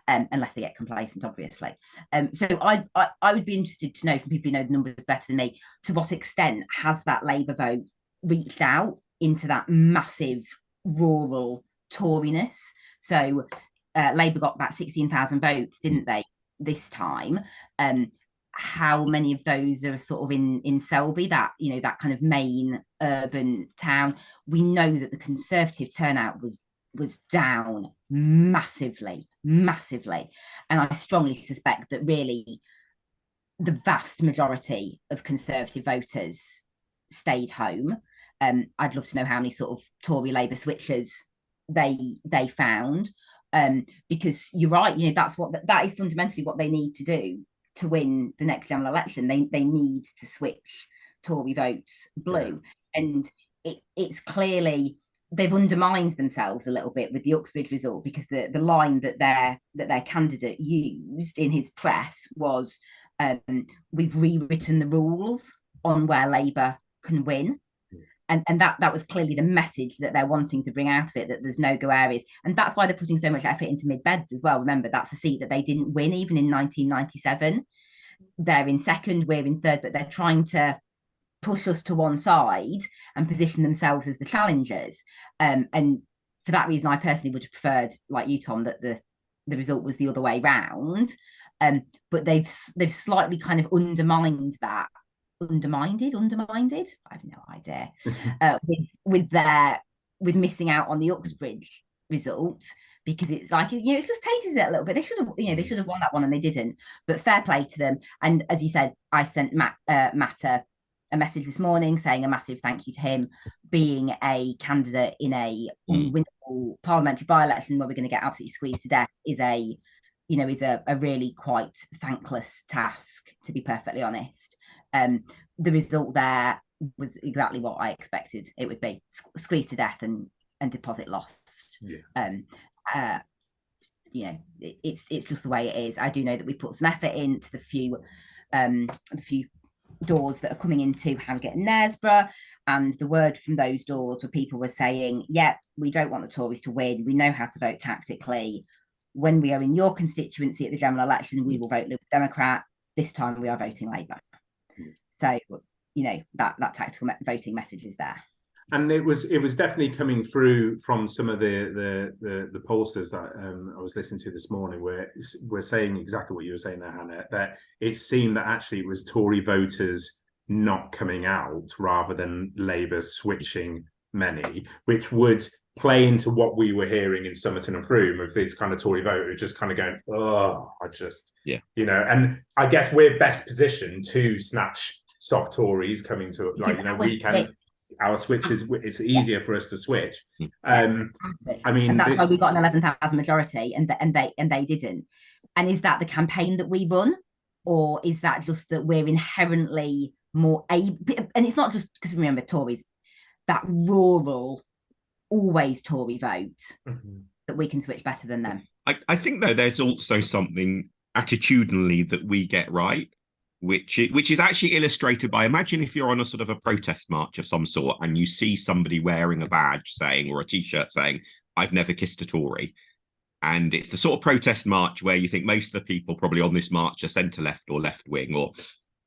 unless they get complacent, obviously. So I would be interested to know from people who know the numbers better than me, to what extent has that Labour vote reached out into that massive rural Toriness? So Labour got about 16,000 votes, didn't they, this time? How many of those are sort of in Selby, that that kind of main urban town? We know that the Conservative turnout was down massively, and I strongly suspect that really the vast majority of Conservative voters stayed home. I'd love to know how many sort of Tory Labour switchers they found, because you're right, that is fundamentally what they need to do to win the next general election. They need to switch Tory votes blue, and it's clearly they've undermined themselves a little bit with the Uxbridge result, because the line that their candidate used in his press was, we've rewritten the rules on where Labour can win. And that was clearly the message that they're wanting to bring out of it, that there's no-go areas. And that's why they're putting so much effort into mid-beds as well. Remember, that's a seat that they didn't win even in 1997. They're in second, we're in third, but they're trying to push us to one side and position themselves as the challengers. And for that reason, I personally would have preferred, like you, Tom, that the result was the other way round. But they've slightly kind of undermined that. Undermined, I have no idea. With missing out on the Uxbridge result, because it's like, it's just tainted it a little bit. They should have won that one, and they didn't. But fair play to them. And as you said, I sent Matt a message this morning saying a massive thank you to him, being a candidate in a unwinnable parliamentary by-election where we're going to get absolutely squeezed to death is a really quite thankless task, to be perfectly honest. The result there was exactly what I expected it would be: squeezed to death and deposit lost. It's just the way it is. I do know that we put some effort into the few doors that are coming into Harrogate and Knaresborough, and the word from those doors where people were saying, we don't want the Tories to win, we know how to vote tactically. When we are in your constituency at the general election, we will vote Lib Democrat. This time we are voting Labour. So, that tactical voting message is there. And it was definitely coming through from some of the pollsters that I was listening to this morning, where we're saying exactly what you were saying there, Hannah, that it seemed that actually it was Tory voters not coming out rather than Labour switching many, which would play into what we were hearing in Somerton and Frome of this kind of Tory voter just kind of going, and I guess we're best positioned to snatch soft Tories coming to, we can, our switches, it's easier for us to switch. And that's why we got an 11,000 majority, and they didn't. And is that the campaign that we run, or is that just that we're inherently more able? And it's not just because, remember, Tories, that rural, always Tory vote, Mm-hmm. that we can switch better than them. I think, though, there's also something attitudinally that we get right, which is actually illustrated by, imagine if you're on a sort of a protest march of some sort and you see somebody wearing a badge saying, or a T-shirt saying, "I've never kissed a Tory." And it's the sort of protest march where you think most of the people probably on this march are centre-left or left-wing,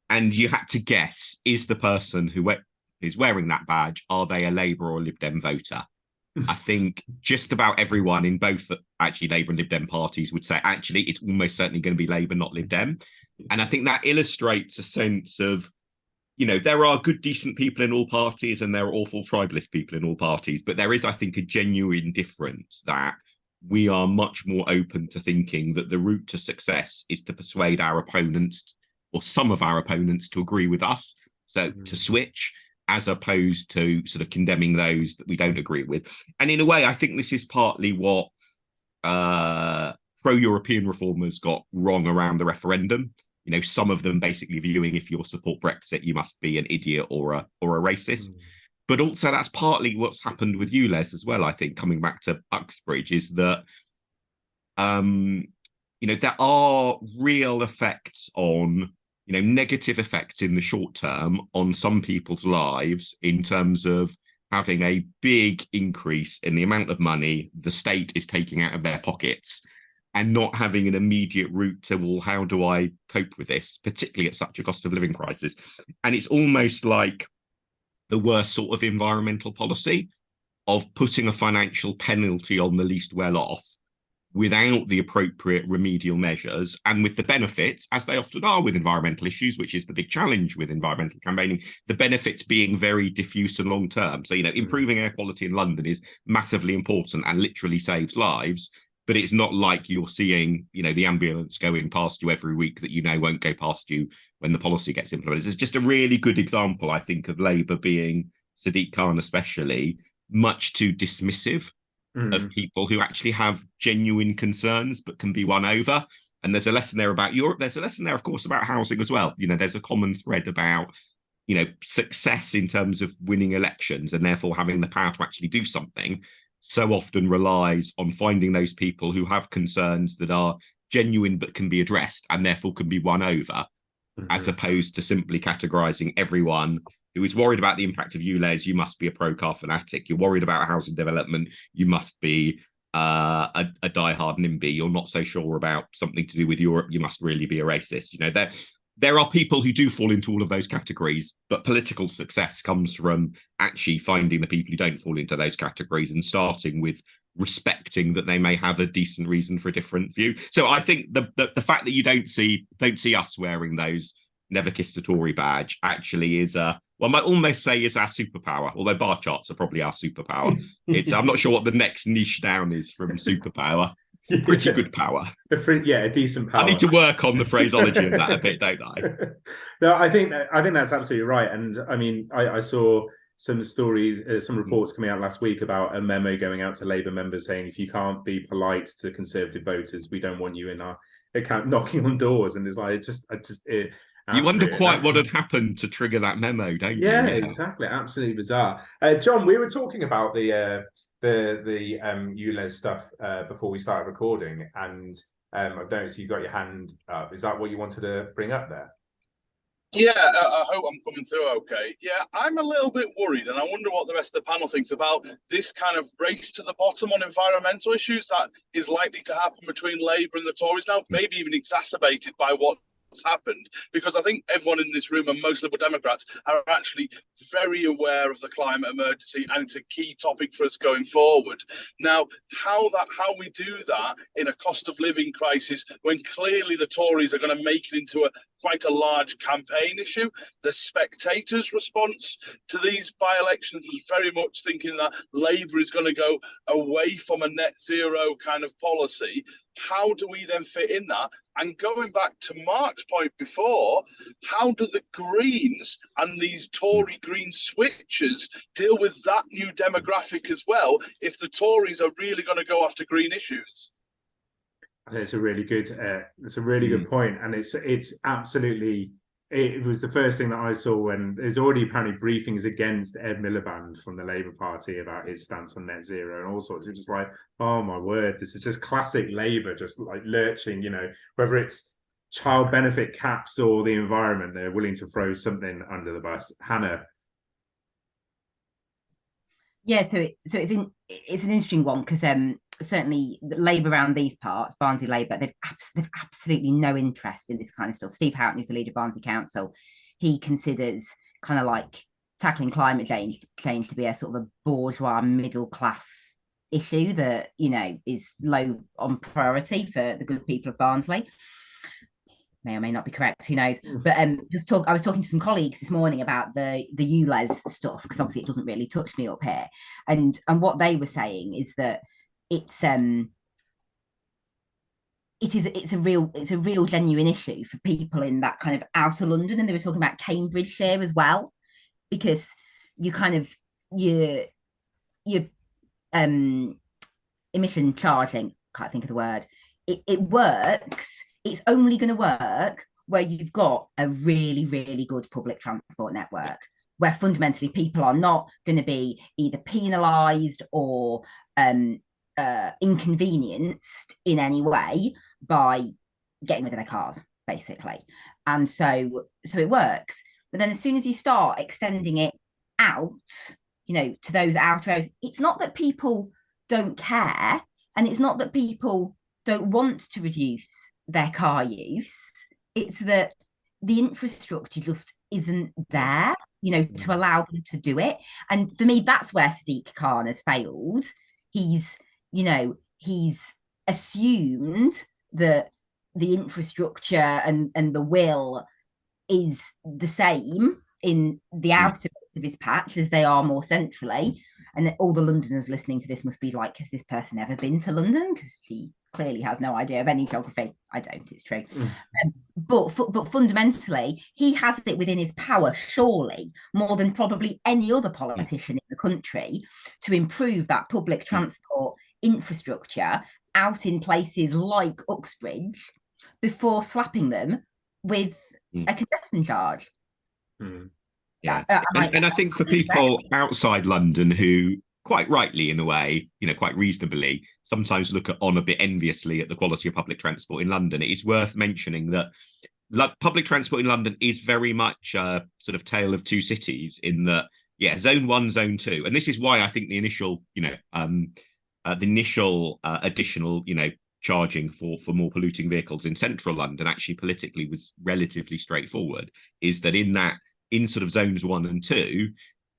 and you had to guess, is the person who's wearing that badge, are they a Labour or Lib Dem voter? I think just about everyone in both actually Labour and Lib Dem parties would say, actually, it's almost certainly going to be Labour, not Lib Dem. And I think that illustrates a sense of, there are good, decent people in all parties and there are awful tribalist people in all parties. But there is, I think, a genuine difference that we are much more open to thinking that the route to success is to persuade our opponents, or some of our opponents, to agree with us. So to switch, as opposed to sort of condemning those that we don't agree with. And in a way, I think this is partly what pro-European reformers got wrong around the referendum. Some of them basically viewing, if you support Brexit, you must be an idiot or a racist. But also that's partly what's happened with Ulez as well, I think, coming back to Uxbridge, is that, there are real effects on, negative effects in the short term on some people's lives in terms of having a big increase in the amount of money the state is taking out of their pockets and not having an immediate route to, well, how do I cope with this, particularly at such a cost of living crisis? And it's almost like the worst sort of environmental policy of putting a financial penalty on the least well off without the appropriate remedial measures, and with the benefits, as they often are with environmental issues, which is the big challenge with environmental campaigning, the benefits being very diffuse and long term. So, improving air quality in London is massively important and literally saves lives, but it's not like you're seeing, the ambulance going past you every week that won't go past you when the policy gets implemented. It's just a really good example, I think, of Labour being, Sadiq Khan especially, much too dismissive of people who actually have genuine concerns but can be won over. And there's a lesson there about Europe. There's a lesson there, of course, about housing as well. There's a common thread about, success in terms of winning elections and therefore having the power to actually do something so often relies on finding those people who have concerns that are genuine but can be addressed and therefore can be won over, as opposed to simply categorizing everyone who is worried about the impact of Ulez. You must be a pro-car fanatic. You're worried about housing development. You must be a diehard NIMBY. You're not so sure about something to do with Europe. You must really be a racist. There are people who do fall into all of those categories, but political success comes from actually finding the people who don't fall into those categories and starting with respecting that they may have a decent reason for a different view. So I think the fact that you don't see us wearing those never kissed a Tory badge actually is I might almost say is our superpower, although bar charts are probably our superpower. I'm not sure what the next niche down is from superpower. Pretty good power. A decent power. I need to work on the phraseology of that a bit, don't I? No, I think that's absolutely right. And I mean, I saw some stories, some reports coming out last week about a memo going out to Labour members saying, if you can't be polite to Conservative voters, we don't want you in our account, knocking on doors. And it's like, you wonder quite what had happened to trigger that memo, don't you? Yeah, exactly. Absolutely bizarre. John, we were talking about the Ulez stuff before we started recording, and I've noticed you got your hand up. Is that what you wanted to bring up there? Yeah, I hope I'm coming through okay. Yeah, I'm a little bit worried, and I wonder what the rest of the panel thinks about this kind of race to the bottom on environmental issues that is likely to happen between Labour and the Tories now, maybe even exacerbated by what's happened, because I think everyone in this room and most Liberal Democrats are actually very aware of the climate emergency, and it's a key topic for us going forward. Now, how we do that in a cost of living crisis when clearly the Tories are going to make it into quite a large campaign issue. The Spectator's response to these by-elections was very much thinking that Labour is going to go away from a net zero kind of policy. How do we then fit in that? And going back to Mark's point before, how do the Greens and these Tory Green switchers deal with that new demographic as well if the Tories are really going to go after green issues? I think it's a really good point, and it's absolutely it was the first thing that I saw when there's already apparently briefings against Ed Miliband from the Labour Party about his stance on net zero and all sorts. It's just like, oh my word, this is just classic Labour, just like lurching, whether it's child benefit caps or the environment, they're willing to throw something under the bus. Hannah. Yeah, so it's an interesting one because certainly Labour around these parts, Barnsley Labour, they've absolutely no interest in this kind of stuff. Steve Houghton, who's the leader of Barnsley Council, he considers kind of like tackling climate change to be a sort of a bourgeois middle class issue that is low on priority for the good people of Barnsley. May or may not be correct, who knows? But I was talking to some colleagues this morning about the Ulez stuff, because obviously it doesn't really touch me up here. And what they were saying is that it's a real genuine issue for people in that kind of outer London. And they were talking about Cambridgeshire as well, because you kind of your emission charging, can't think of the word. It works. It's only going to work where you've got a really, really good public transport network, where fundamentally people are not going to be either penalised or inconvenienced in any way by getting rid of their cars, basically. And so it works. But then as soon as you start extending it out, to those outer areas, it's not that people don't care, and it's not that people don't want to reduce their car use. It's that the infrastructure just isn't there, to allow them to do it. And for me, that's where Sadiq Khan has failed. He's assumed that the infrastructure and the will is the same in the outer bits of his patch as they are more centrally. And all the Londoners listening to this must be like, has this person ever been to London? Because she clearly has no idea of any geography. I don't, it's true. But fundamentally, he has it within his power, surely, more than probably any other politician in the country, to improve that public transport infrastructure out in places like Uxbridge before slapping them with a congestion charge. Yeah. And I think for people outside London who, quite rightly in a way, quite reasonably, sometimes look on a bit enviously at the quality of public transport in London, it is worth mentioning that public transport in London is very much a sort of tale of two cities, in that, zone 1, zone 2. And this is why I think the initial, additional, charging for more polluting vehicles in central London actually politically was relatively straightforward, is that in sort of zones 1 and 2,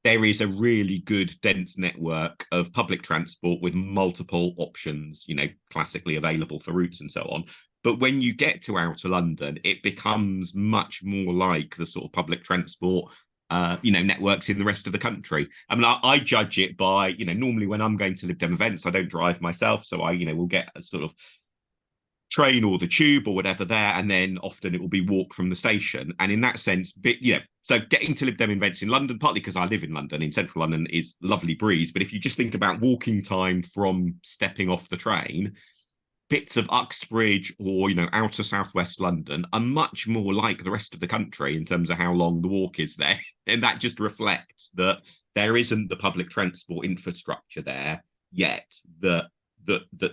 there is a really good dense network of public transport with multiple options, classically available for routes and so on. But when you get to outer London, it becomes much more like the sort of public transport, networks in the rest of the country. I mean, I judge it by, normally when I'm going to Lib Dem events, I don't drive myself. So I, will get a sort of train or the tube or whatever there, and then often it will be walk from the station. And in that sense, so getting to Lib Dem events in London, partly because I live in London, in central London, is lovely breeze. But if you just think about walking time from stepping off the train, bits of Uxbridge or, outer southwest London are much more like the rest of the country in terms of how long the walk is there. And that just reflects that there isn't the public transport infrastructure there yet that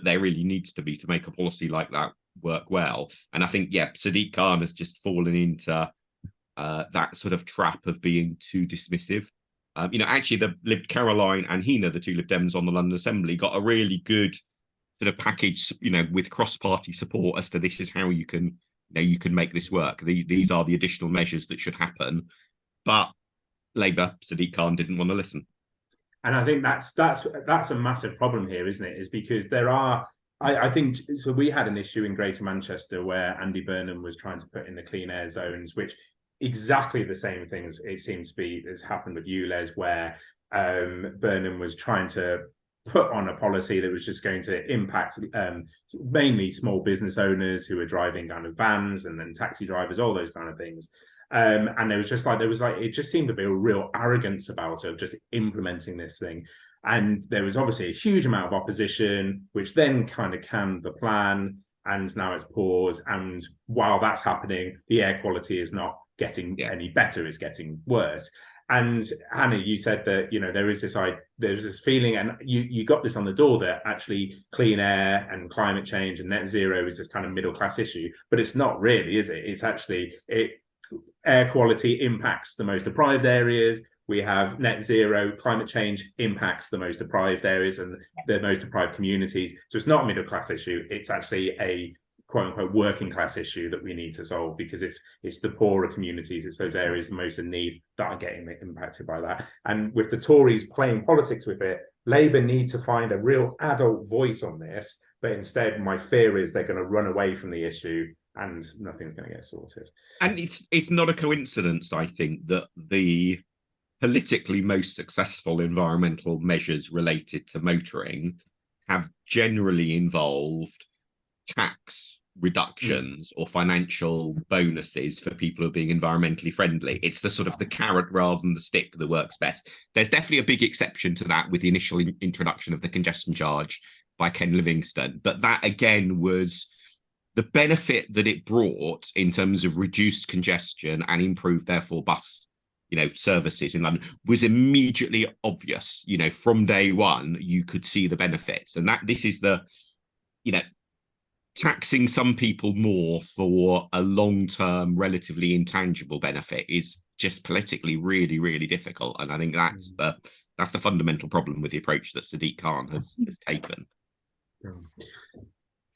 there really needs to be to make a policy like that work well. And I think, Sadiq Khan has just fallen into that sort of trap of being too dismissive. Actually, the Caroline and Hina, the two Lib Dems on the London Assembly, got a really good sort of package, with cross-party support as to this is how you can make this work. These are the additional measures that should happen. But Labour, Sadiq Khan, didn't want to listen. And I think that's a massive problem here, isn't it? Is because there are, I think, so we had an issue in Greater Manchester where Andy Burnham was trying to put in the clean air zones, which exactly the same things it seems to be has happened with Ulez, where Burnham was trying to put on a policy that was just going to impact mainly small business owners who are driving kind of vans, and then taxi drivers, all those kind of things. And it just seemed to be a real arrogance about it, of just implementing this thing. And there was obviously a huge amount of opposition, which then kind of canned the plan, and now it's paused. And while that's happening, the air quality is not getting any better. It's getting worse. And Hannah, you said that, you know, there's this feeling, and you got this on the door, that actually clean air and climate change and net zero is this kind of middle class issue, but it's not really, is it? It's actually, air quality impacts the most deprived areas. We have net zero, climate change impacts the most deprived areas and the most deprived communities. So it's not a middle class issue. It's actually a quote unquote working class issue that we need to solve, because it's the poorer communities, it's those areas the most in need that are getting impacted by that. And with the Tories playing politics with it, Labour need to find a real adult voice on this, but instead my fear is they're going to run away from the issue and nothing's going to get sorted. And it's not a coincidence, I think, that the politically most successful environmental measures related to motoring have generally involved tax reductions or financial bonuses for people who are being environmentally friendly. It's the sort of the carrot rather than the stick that works best. There's definitely a big exception to that with the initial introduction of the congestion charge by Ken Livingstone, but that again was the benefit that it brought in terms of reduced congestion and improved, therefore, bus services in London was immediately obvious. From day one you could see the benefits, and that this is the taxing some people more for a long-term, relatively intangible benefit is just politically really, really difficult. And I think that's the fundamental problem with the approach that Sadiq Khan has taken.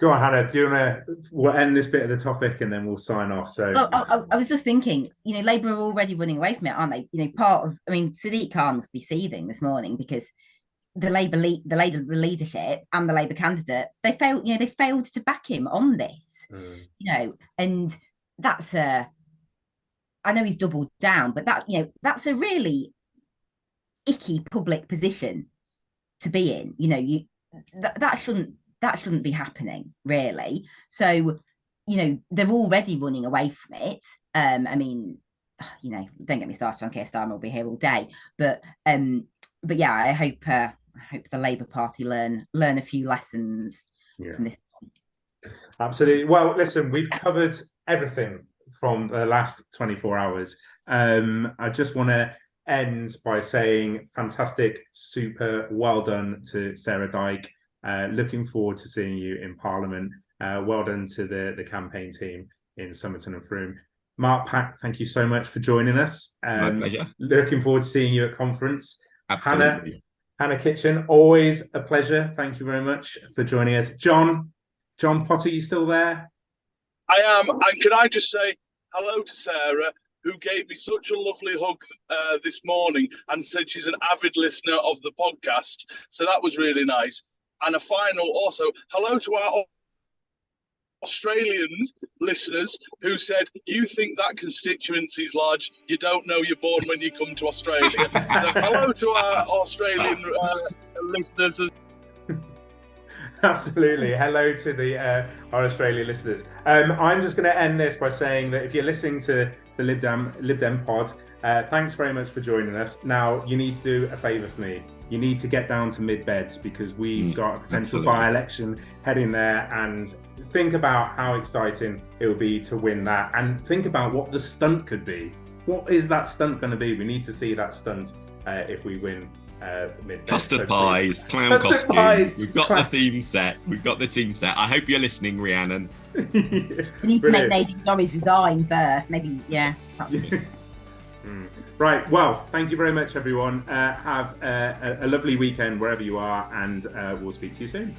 Go on, Hannah. Do you we'll end this bit of the topic and then we'll sign off. So I was just thinking, Labour are already running away from it, aren't they? Sadiq Khan must be seething this morning, because the Labour leadership and the Labour candidate, they failed to back him on this. And that's I know he's doubled down, but that's a really icky public position to be in. That shouldn't be happening, really. So they're already running away from it. Don't get me started on Keir Starmer, will be here all day, but yeah, I hope the Labour Party learn a few lessons from this. Absolutely. Well, listen, we've covered everything from the last 24 hours. I just want to end by saying fantastic, super well done to Sarah Dyke. Looking forward to seeing you in Parliament. Well done to the campaign team in Somerton and Frome. Mark Pack, thank you so much for joining us. My pleasure. Looking forward to seeing you at conference. Absolutely. Hannah Kitching, always a pleasure. Thank you very much for joining us. John Potter, you still there? I am. And can I just say hello to Sarah, who gave me such a lovely hug this morning and said she's an avid listener of the podcast. So that was really nice. And a final also, hello to our Australian listeners who said, you think that constituency is large, you don't know you're born when you come to Australia. So hello to our Australian listeners. Absolutely. Hello to our Australian listeners. I'm just going to end this by saying that if you're listening to the Lib Dem pod, thanks very much for joining us. Now, you need to do a favour for me. You need to get down to mid-beds, because we've got a potential by-election heading there, and think about how exciting it will be to win that, and think about what the stunt could be. What is that stunt going to be? We need to see that stunt if we win mid-beds. Custard pies, clown costumes. We've got the theme set. We've got the team set. I hope you're listening, Rhiannon. We need to make Lady Doris resign first. Maybe, yeah. Right, well, thank you very much, everyone. Have a lovely weekend wherever you are, and we'll speak to you soon.